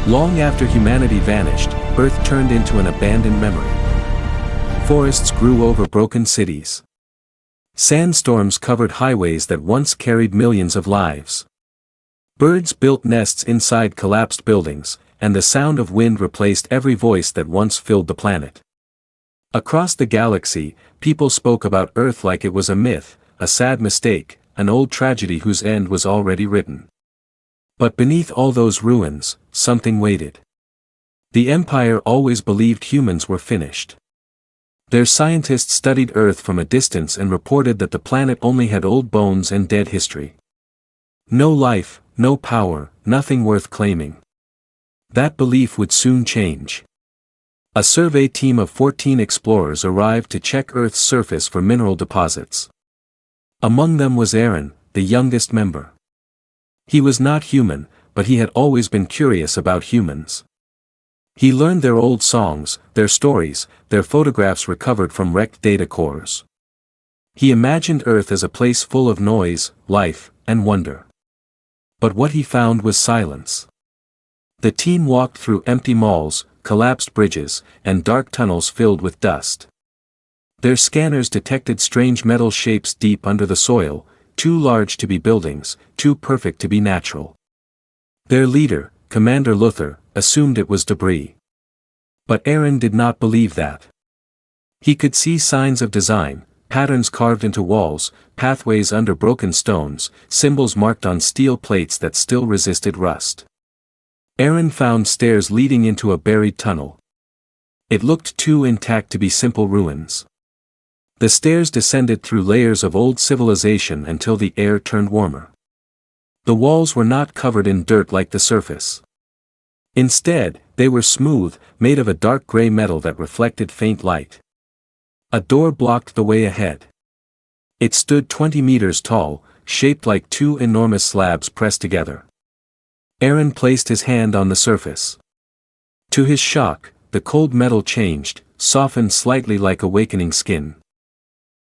Long after humanity vanished, Earth turned into an abandoned memory. Forests grew over broken cities. Sandstorms covered highways that once carried millions of lives. Birds built nests inside collapsed buildings, and the sound of wind replaced every voice that once filled the planet. Across the galaxy, people spoke about Earth like it was a myth, a sad mistake, an old tragedy whose end was already written. But beneath all those ruins, something waited. The Empire always believed humans were finished. Their scientists studied Earth from a distance and reported that the planet only had old bones and dead history. No life, no power, nothing worth claiming. That belief would soon change. A survey team of 14 explorers arrived to check Earth's surface for mineral deposits. Among them was Aaron, the youngest member. He was not human, but he had always been curious about humans. He learned their old songs, their stories, their photographs recovered from wrecked data cores. He imagined Earth as a place full of noise, life, and wonder. But what he found was silence. The team walked through empty malls, collapsed bridges, and dark tunnels filled with dust. Their scanners detected strange metal shapes deep under the soil, too large to be buildings, too perfect to be natural. Their leader, Commander Luther, assumed it was debris. But Aaron did not believe that. He could see signs of design, patterns carved into walls, pathways under broken stones, symbols marked on steel plates that still resisted rust. Aaron found stairs leading into a buried tunnel. It looked too intact to be simple ruins. The stairs descended through layers of old civilization until the air turned warmer. The walls were not covered in dirt like the surface. Instead, they were smooth, made of a dark gray metal that reflected faint light. A door blocked the way ahead. It stood 20 meters tall, shaped like two enormous slabs pressed together. Aaron placed his hand on the surface. To his shock, the cold metal changed, softened slightly like awakening skin.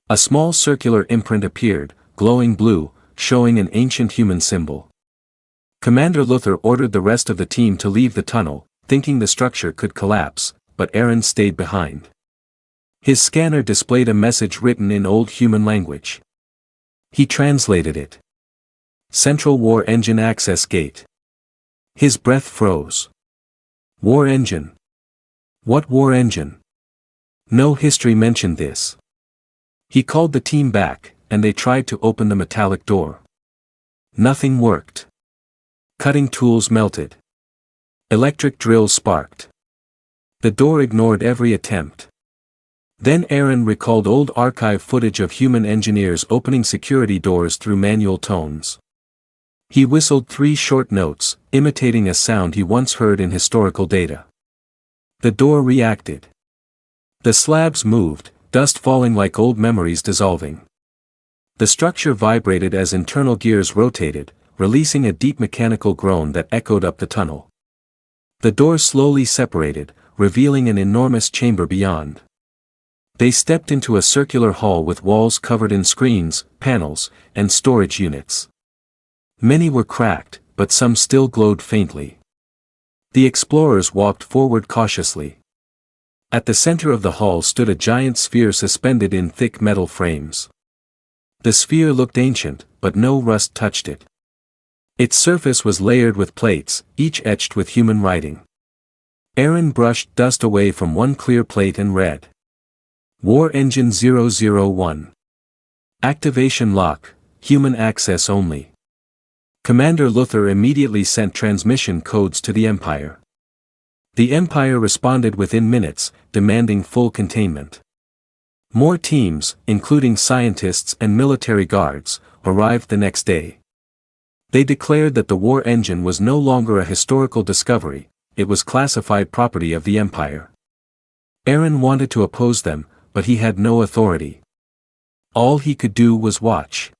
A small circular imprint appeared, glowing blue, showing an ancient human symbol. Commander Luther ordered the rest of the team to leave the tunnel, thinking the structure could collapse, but Aaron stayed behind. His scanner displayed a message written in old human language. He translated it. Central War Engine Access Gate. His breath froze. War engine. What war engine? No history mentioned this. He called the team back, and they tried to open the metallic door. Nothing worked. Cutting tools melted. Electric drills sparked. The door ignored every attempt. Then Aaron recalled old archive footage of human engineers opening security doors through manual tones. He whistled 3 short notes, imitating a sound he once heard in historical data. The door reacted. The slabs moved, dust falling like old memories dissolving. The structure vibrated as internal gears rotated, releasing a deep mechanical groan that echoed up the tunnel. The door slowly separated, revealing an enormous chamber beyond. They stepped into a circular hall with walls covered in screens, panels, and storage units. Many were cracked, but some still glowed faintly. The explorers walked forward cautiously. At the center of the hall stood a giant sphere suspended in thick metal frames. The sphere looked ancient, but no rust touched it. Its surface was layered with plates, each etched with human writing. Aaron brushed dust away from one clear plate and read. War Engine 001. Activation lock, human access only. Commander Luther immediately sent transmission codes to the Empire. The Empire responded within minutes, demanding full containment. More teams, including scientists and military guards, arrived the next day. They declared that the war engine was no longer a historical discovery, it was classified property of the Empire. Aaron wanted to oppose them, but he had no authority. All he could do was watch.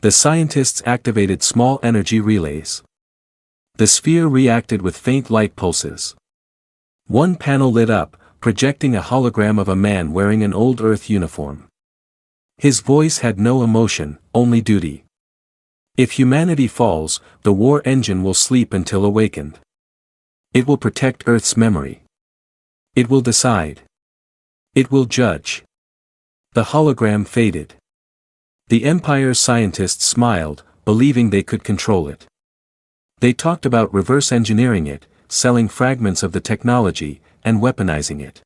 The scientists activated small energy relays. The sphere reacted with faint light pulses. One panel lit up, projecting a hologram of a man wearing an old Earth uniform. His voice had no emotion, only duty. If humanity falls, the war engine will sleep until awakened. It will protect Earth's memory. It will decide. It will judge. The hologram faded. The Empire's scientists smiled, believing they could control it. They talked about reverse engineering it, selling fragments of the technology, and weaponizing it.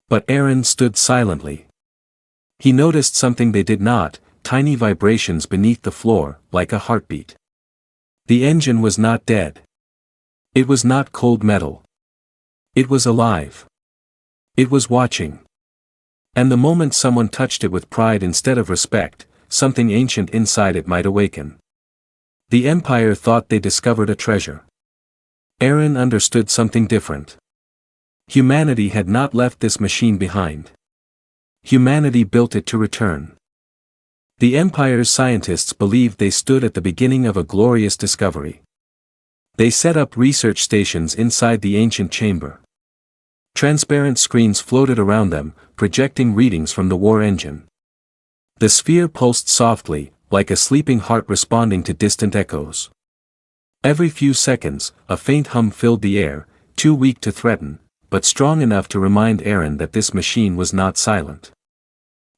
But Aaron stood silently. He noticed something they did not, tiny vibrations beneath the floor, like a heartbeat. The engine was not dead. It was not cold metal. It was alive. It was watching. And the moment someone touched it with pride instead of respect, something ancient inside it might awaken. The Empire thought they discovered a treasure. Aaron understood something different. Humanity had not left this machine behind. Humanity built it to return. The Empire's scientists believed they stood at the beginning of a glorious discovery. They set up research stations inside the ancient chamber. Transparent screens floated around them, projecting readings from the war engine. The sphere pulsed softly, like a sleeping heart responding to distant echoes. Every few seconds, a faint hum filled the air, too weak to threaten, but strong enough to remind Aaron that this machine was not silent.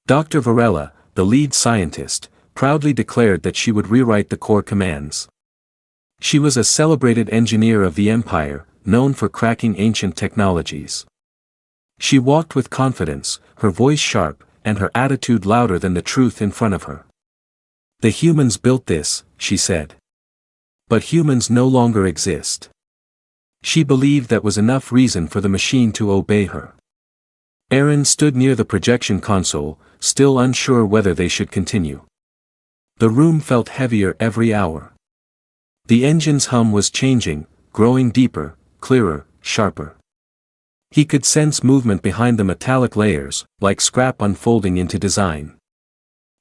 Dr. Varela, the lead scientist, proudly declared that she would rewrite the core commands. She was a celebrated engineer of the Empire, known for cracking ancient technologies. She walked with confidence, her voice sharp, and her attitude louder than the truth in front of her. "The humans built this," she said. "But humans no longer exist." She believed that was enough reason for the machine to obey her. Aaron stood near the projection console, still unsure whether they should continue. The room felt heavier every hour. The engine's hum was changing, growing deeper, clearer, sharper. He could sense movement behind the metallic layers, like scrap unfolding into design.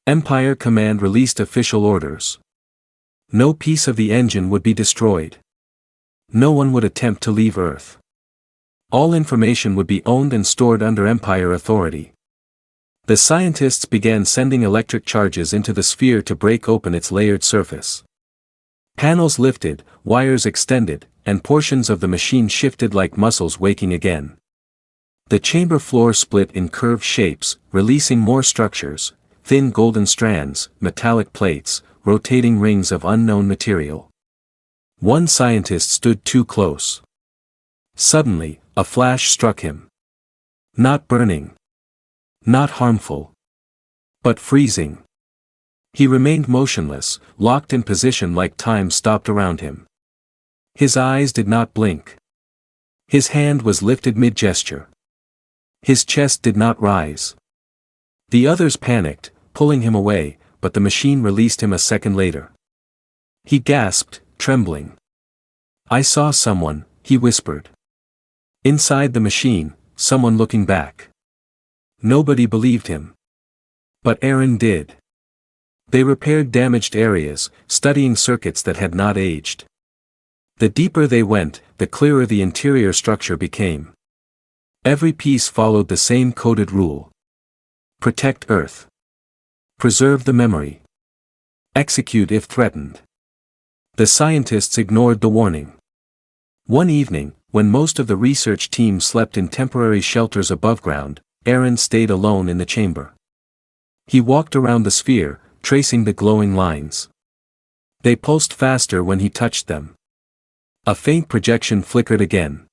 Empire Command released official orders. No piece of the engine would be destroyed. No one would attempt to leave Earth. All information would be owned and stored under Empire authority. The scientists began sending electric charges into the sphere to break open its layered surface. Panels lifted, wires extended, and portions of the machine shifted like muscles waking again. The chamber floor split in curved shapes, releasing more structures, thin golden strands, metallic plates, rotating rings of unknown material. One scientist stood too close. Suddenly, a flash struck him. Not burning. Not harmful. But freezing. He remained motionless, locked in position like time stopped around him. His eyes did not blink. His hand was lifted mid-gesture. His chest did not rise. The others panicked, pulling him away, but the machine released him a second later. He gasped, trembling. "I saw someone," he whispered. Inside the machine, someone looking back. Nobody believed him. But Aaron did. They repaired damaged areas, studying circuits that had not aged. The deeper they went, the clearer the interior structure became. Every piece followed the same coded rule. Protect Earth. Preserve the memory. Execute if threatened. The scientists ignored the warning. One evening, when most of the research team slept in temporary shelters above ground, Aaron stayed alone in the chamber. He walked around the sphere, tracing the glowing lines. They pulsed faster when he touched them. A faint projection flickered again.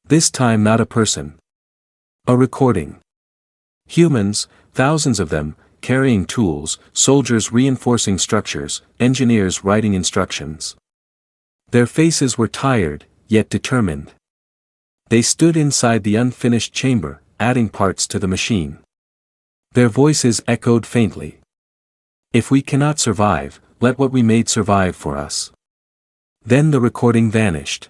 This time not a person. A recording. Humans, thousands of them, carrying tools, soldiers reinforcing structures, engineers writing instructions. Their faces were tired, yet determined. They stood inside the unfinished chamber, adding parts to the machine. Their voices echoed faintly. "If we cannot survive, let what we made survive for us." Then the recording vanished.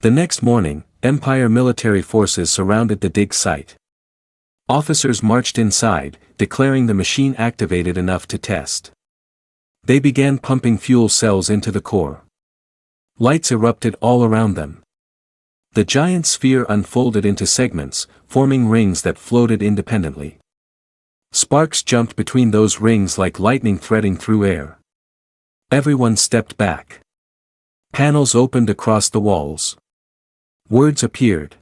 The next morning, Empire military forces surrounded the dig site. Officers marched inside, declaring the machine activated enough to test. They began pumping fuel cells into the core. Lights erupted all around them. The giant sphere unfolded into segments, forming rings that floated independently. Sparks jumped between those rings like lightning threading through air. Everyone stepped back. Panels opened across the walls. Words appeared.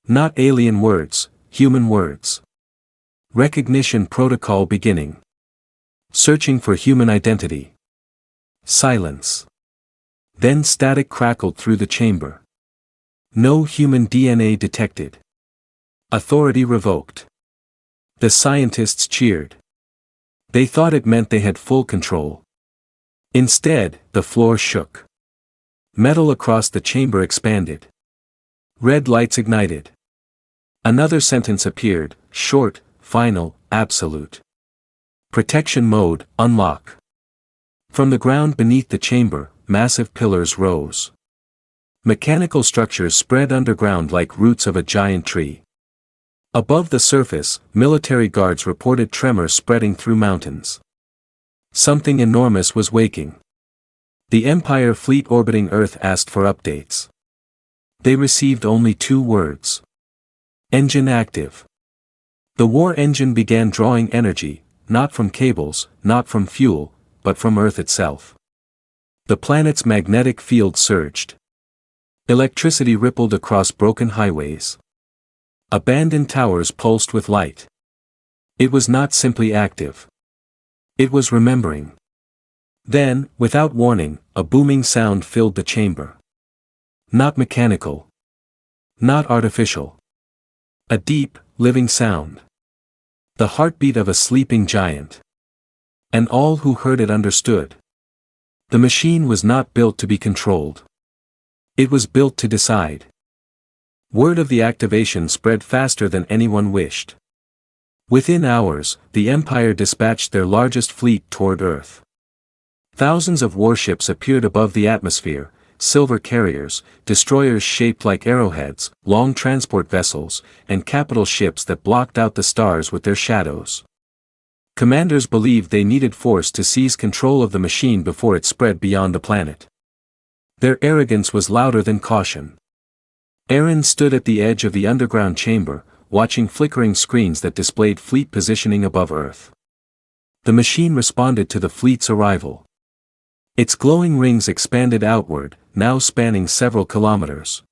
Not alien words, human words. Recognition protocol beginning. Searching for human identity. Silence. Then static crackled through the chamber. No human DNA detected. Authority revoked. The scientists cheered. They thought it meant they had full control. Instead, the floor shook. Metal across the chamber expanded. Red lights ignited. Another sentence appeared, short, final, absolute. Protection mode, unlock. From the ground beneath the chamber, massive pillars rose. Mechanical structures spread underground like roots of a giant tree. Above the surface, military guards reported tremors spreading through mountains. Something enormous was waking. The Empire fleet orbiting Earth asked for updates. They received only 2 words. Engine active. The war engine began drawing energy, not from cables, not from fuel, but from Earth itself. The planet's magnetic field surged. Electricity rippled across broken highways. Abandoned towers pulsed with light. It was not simply active. It was remembering. Then, without warning, a booming sound filled the chamber. Not mechanical. Not artificial. A deep, living sound. The heartbeat of a sleeping giant. And all who heard it understood. The machine was not built to be controlled. It was built to decide. Word of the activation spread faster than anyone wished. Within hours, the Empire dispatched their largest fleet toward Earth. Thousands of warships appeared above the atmosphere, silver carriers, destroyers shaped like arrowheads, long transport vessels, and capital ships that blocked out the stars with their shadows. Commanders believed they needed force to seize control of the machine before it spread beyond the planet. Their arrogance was louder than caution. Aaron stood at the edge of the underground chamber, watching flickering screens that displayed fleet positioning above Earth. The machine responded to the fleet's arrival. Its glowing rings expanded outward, now spanning several kilometers.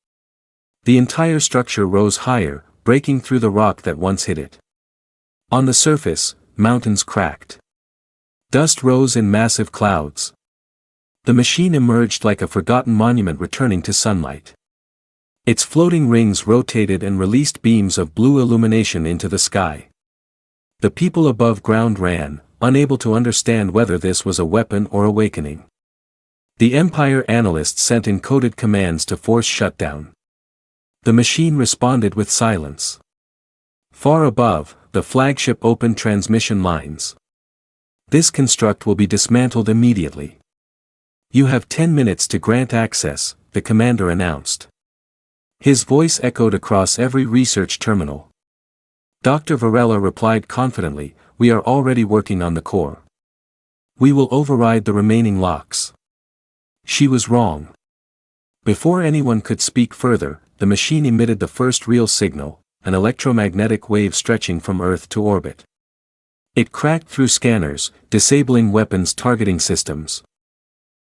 The entire structure rose higher, breaking through the rock that once hid it. On the surface, mountains cracked. Dust rose in massive clouds. The machine emerged like a forgotten monument returning to sunlight. Its floating rings rotated and released beams of blue illumination into the sky. The people above ground ran, unable to understand whether this was a weapon or awakening. The Empire analysts sent encoded commands to force shutdown. The machine responded with silence. Far above, the flagship opened transmission lines. This construct will be dismantled immediately. You have 10 minutes to grant access, the commander announced. His voice echoed across every research terminal. Dr. Varela replied confidently, "We are already working on the core. We will override the remaining locks." She was wrong. Before anyone could speak further, the machine emitted the first real signal, an electromagnetic wave stretching from Earth to orbit. It cracked through scanners, disabling weapons targeting systems.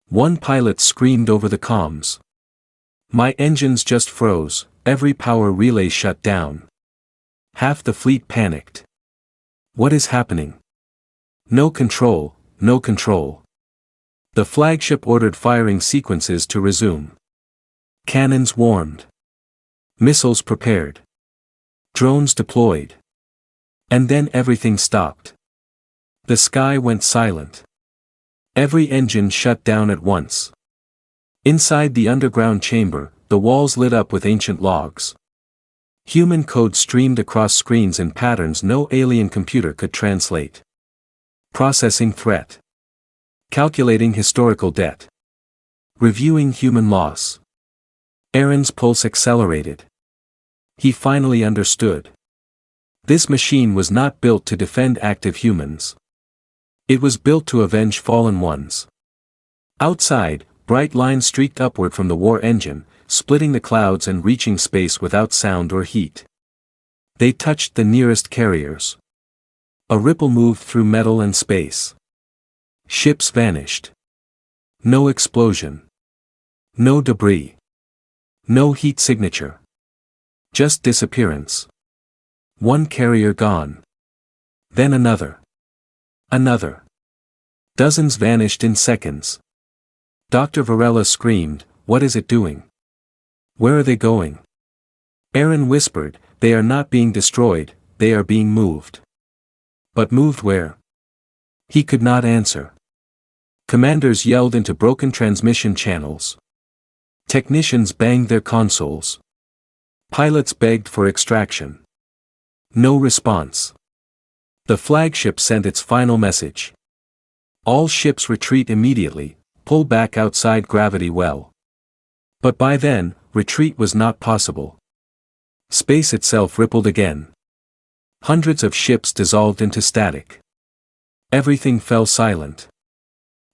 One pilot screamed over the comms. "My engines just froze, every power relay shut down." Half the fleet panicked. What is happening? No control, no control. The flagship ordered firing sequences to resume. Cannons warmed. Missiles prepared. Drones deployed. And then everything stopped. The sky went silent. Every engine shut down at once. Inside the underground chamber, the walls lit up with ancient logs. Human code streamed across screens in patterns no alien computer could translate. Processing threat. Calculating historical debt. Reviewing human loss. Aaron's pulse accelerated. He finally understood. This machine was not built to defend active humans. It was built to avenge fallen ones. Outside, bright lines streaked upward from the war engine, splitting the clouds and reaching space without sound or heat. They touched the nearest carriers. A ripple moved through metal and space. Ships vanished. No explosion. No debris. No heat signature. Just disappearance. One carrier gone. Then another. Another. Dozens vanished in seconds. Dr. Varela screamed, "What is it doing? Where are they going?" Aaron whispered, "They are not being destroyed, they are being moved." But moved where? He could not answer. Commanders yelled into broken transmission channels. Technicians banged their consoles. Pilots begged for extraction. No response. The flagship sent its final message. All ships retreat immediately, pull back outside gravity well. But by then, retreat was not possible. Space itself rippled again. Hundreds of ships dissolved into static. Everything fell silent.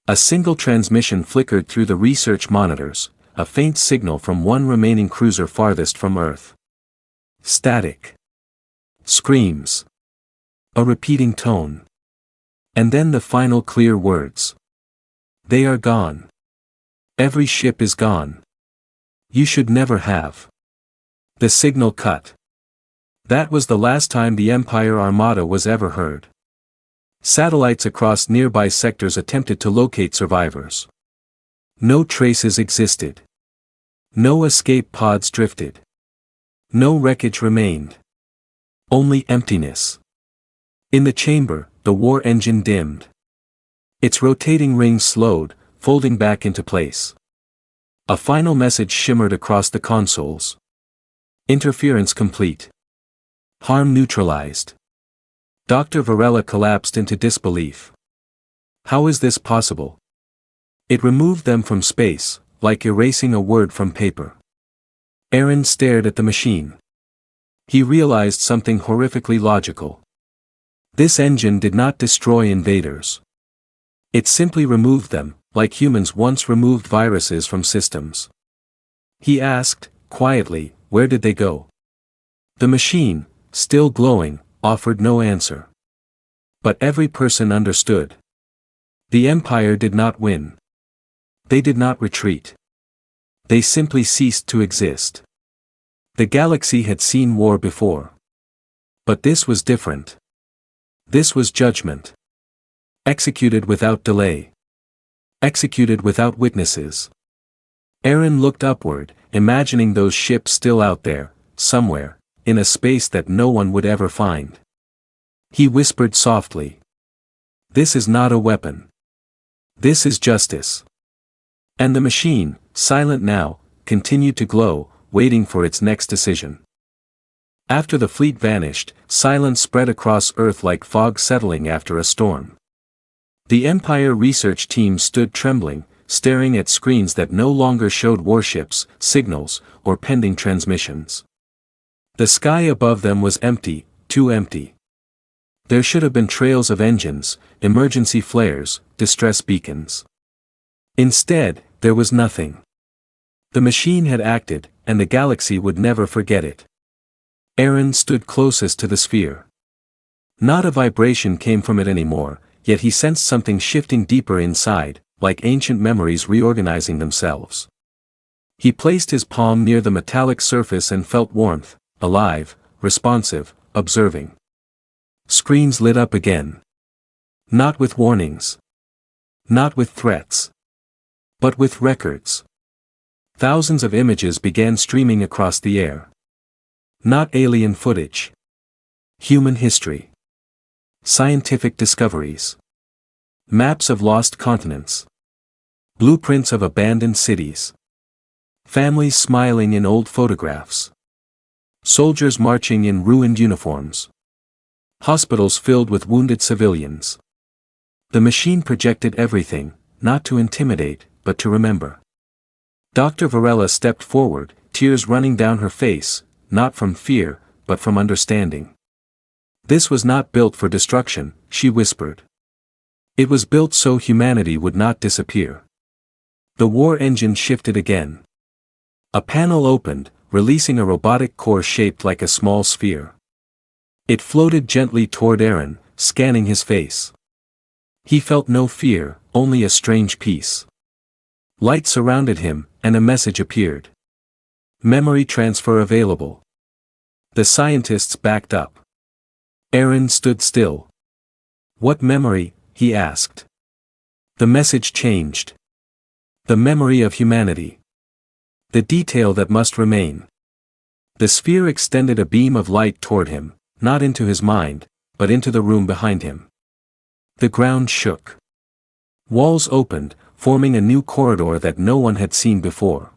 A single transmission flickered through the research monitors, a faint signal from one remaining cruiser farthest from Earth. Static. Screams. A repeating tone. And then the final clear words. They are gone. Every ship is gone. You should never have. The signal cut. That was the last time the Empire Armada was ever heard. Satellites across nearby sectors attempted to locate survivors. No traces existed. No escape pods drifted. No wreckage remained. Only emptiness. In the chamber, the war engine dimmed. Its rotating rings slowed, folding back into place. A final message shimmered across the consoles. Interference complete. Harm neutralized. Dr. Varela collapsed into disbelief. How is this possible? It removed them from space, like erasing a word from paper. Aaron stared at the machine. He realized something horrifically logical. This engine did not destroy invaders. It simply removed them, like humans once removed viruses from systems. He asked, quietly, where did they go? The machine, still glowing, offered no answer. But every person understood. The Empire did not win. They did not retreat. They simply ceased to exist. The galaxy had seen war before. But this was different. This was judgment. Executed without delay. Executed without witnesses. Aaron looked upward, imagining those ships still out there, somewhere, in a space that no one would ever find. He whispered softly. This is not a weapon. This is justice. And the machine, silent now, continued to glow, waiting for its next decision. After the fleet vanished, silence spread across Earth like fog settling after a storm. The Empire research team stood trembling, staring at screens that no longer showed warships, signals, or pending transmissions. The sky above them was empty, too empty. There should have been trails of engines, emergency flares, distress beacons. Instead, there was nothing. The machine had acted, and the galaxy would never forget it. Aaron stood closest to the sphere. Not a vibration came from it anymore, yet he sensed something shifting deeper inside, like ancient memories reorganizing themselves. He placed his palm near the metallic surface and felt warmth, alive, responsive, observing. Screens lit up again. Not with warnings. Not with threats. But with records. Thousands of images began streaming across the air. Not alien footage. Human history. Scientific discoveries. Maps of lost continents. Blueprints of abandoned cities. Families smiling in old photographs. Soldiers marching in ruined uniforms. Hospitals filled with wounded civilians. The machine projected everything, not to intimidate, but to remember. Dr. Varela stepped forward, tears running down her face, not from fear, but from understanding. This was not built for destruction, she whispered. It was built so humanity would not disappear. The war engine shifted again. A panel opened, releasing a robotic core shaped like a small sphere. It floated gently toward Aaron, scanning his face. He felt no fear, only a strange peace. Light surrounded him, and a message appeared. Memory transfer available. The scientists backed up. Aaron stood still. What memory? He asked. The message changed. The memory of humanity. The detail that must remain. The sphere extended a beam of light toward him, not into his mind, but into the room behind him. The ground shook. Walls opened, forming a new corridor that no one had seen before.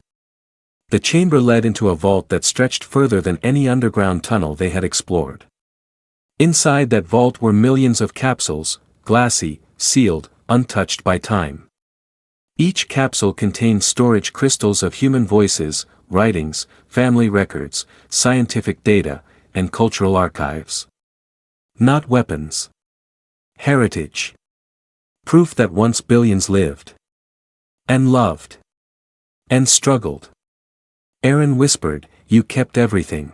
The chamber led into a vault that stretched further than any underground tunnel they had explored. Inside that vault were millions of capsules, glassy, sealed, untouched by time. Each capsule contained storage crystals of human voices, writings, family records, scientific data, and cultural archives. Not weapons. Heritage. Proof that once billions lived. And loved. And struggled. Aaron whispered, "You kept everything."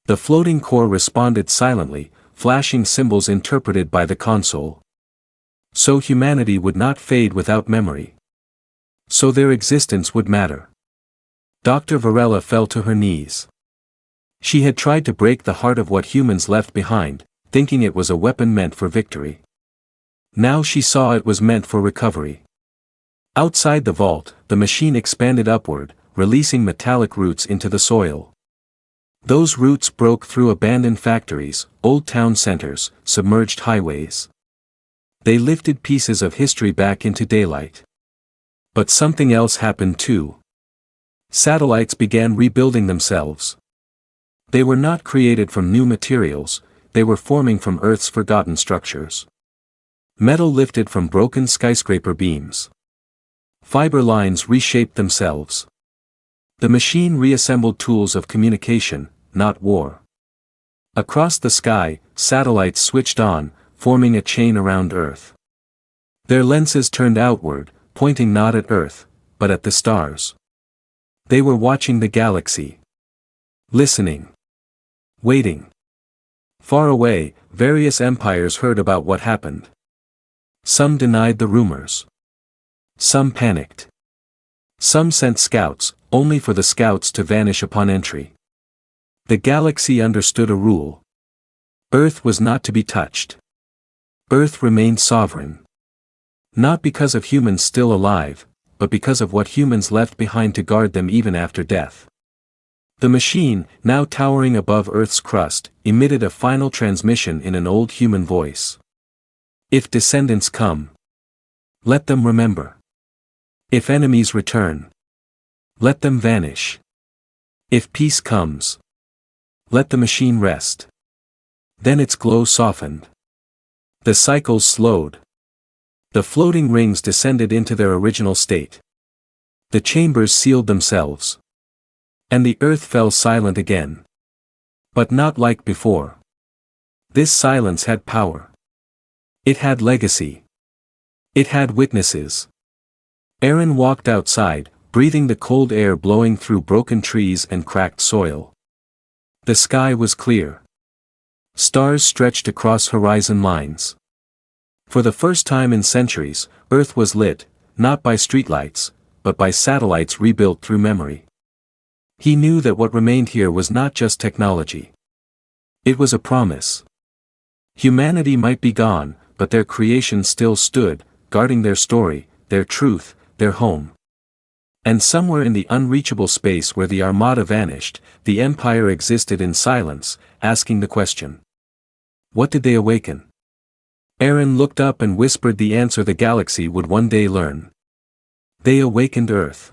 The floating core responded silently, flashing symbols interpreted by the console. So humanity would not fade without memory. So their existence would matter. Dr. Varela fell to her knees. She had tried to break the heart of what humans left behind, thinking it was a weapon meant for victory. Now she saw it was meant for recovery. Outside the vault, the machine expanded upward, releasing metallic roots into the soil. Those roots broke through abandoned factories, old town centers, submerged highways. They lifted pieces of history back into daylight. But something else happened too. Satellites began rebuilding themselves. They were not created from new materials, they were forming from Earth's forgotten structures. Metal lifted from broken skyscraper beams. Fiber lines reshaped themselves. The machine reassembled tools of communication, not war. Across the sky, satellites switched on, forming a chain around Earth. Their lenses turned outward, pointing not at Earth, but at the stars. They were watching the galaxy. Listening. Waiting. Far away, various empires heard about what happened. Some denied the rumors. Some panicked. Some sent scouts, only for the scouts to vanish upon entry. The galaxy understood a rule. Earth was not to be touched. Earth remained sovereign. Not because of humans still alive, but because of what humans left behind to guard them even after death. The machine, now towering above Earth's crust, emitted a final transmission in an old human voice. If descendants come, let them remember. If enemies return, let them vanish. If peace comes, let the machine rest. Then its glow softened. The cycles slowed. The floating rings descended into their original state. The chambers sealed themselves. And the earth fell silent again. But not like before. This silence had power. It had legacy. It had witnesses. Aaron walked outside, breathing the cold air blowing through broken trees and cracked soil. The sky was clear. Stars stretched across horizon lines. For the first time in centuries, Earth was lit, not by streetlights, but by satellites rebuilt through memory. He knew that what remained here was not just technology. It was a promise. Humanity might be gone, but their creation still stood, guarding their story, their truth, their home. And somewhere in the unreachable space where the Armada vanished, the Empire existed in silence, asking the question. What did they awaken? Aaron looked up and whispered the answer the galaxy would one day learn. They awakened Earth.